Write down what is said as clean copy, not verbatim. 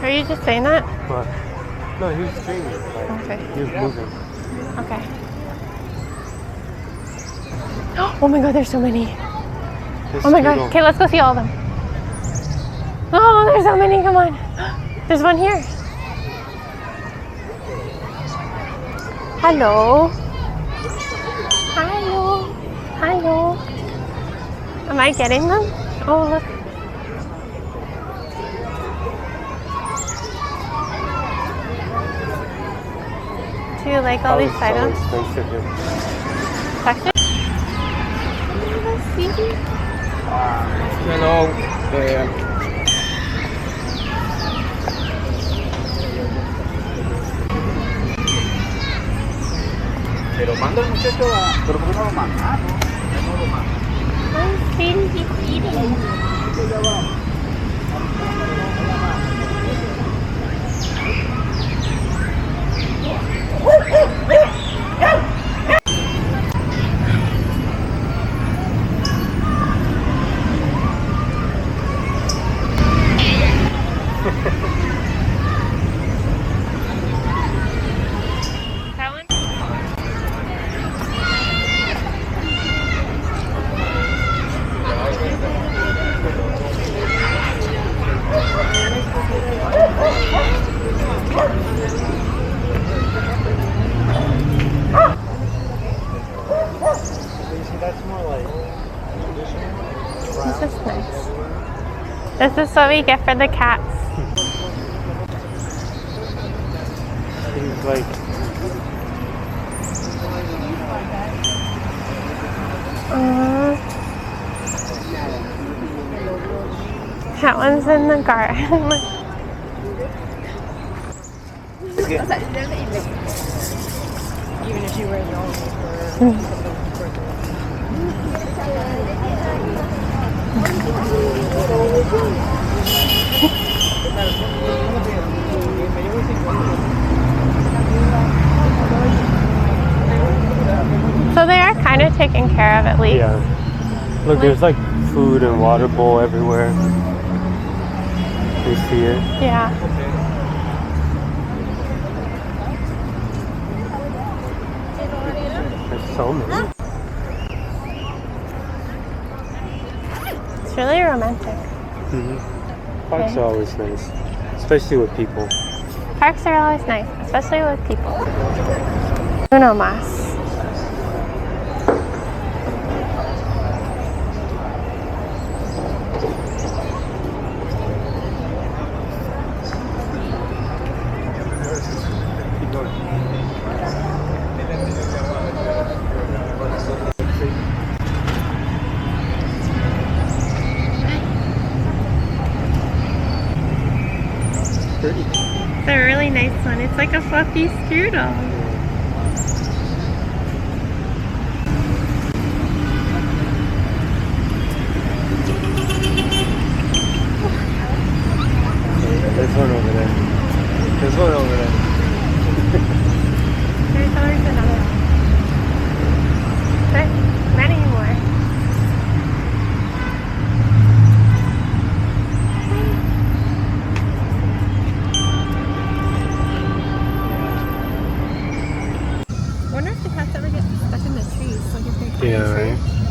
Are you just saying that? What? No, he was streaming. Like, Okay. He was moving. Okay. Oh my god, there's so many. Oh my god. Okay, let's go see all of them. Oh, there's so many. Come on. There's one here. Hello. Hello. Hello. Am I getting them? Oh, look. Do you like all these items? Section? Hello. Pero manda el muchacho a... Pero ¿por qué no lo manda? Ah, no lo manda. I'm eating. That one? That's more like This is nice. This is what we get for the cats. things like That one's in the garden. Even if you were alone So they are kind of taken care of at least. yeah. Look, there's like food and water bowl everywhere. You see it? Yeah. There's so many. It's really romantic. Parks are always nice, especially with people. Parks are always nice, especially with people. Uno más. It's a really nice one. It's like a fluffy strudel. There's one over there. There's one over there. There's always another one. There's many more. I wonder if the cats ever get stuck in the trees. Like if they're Yeah, right?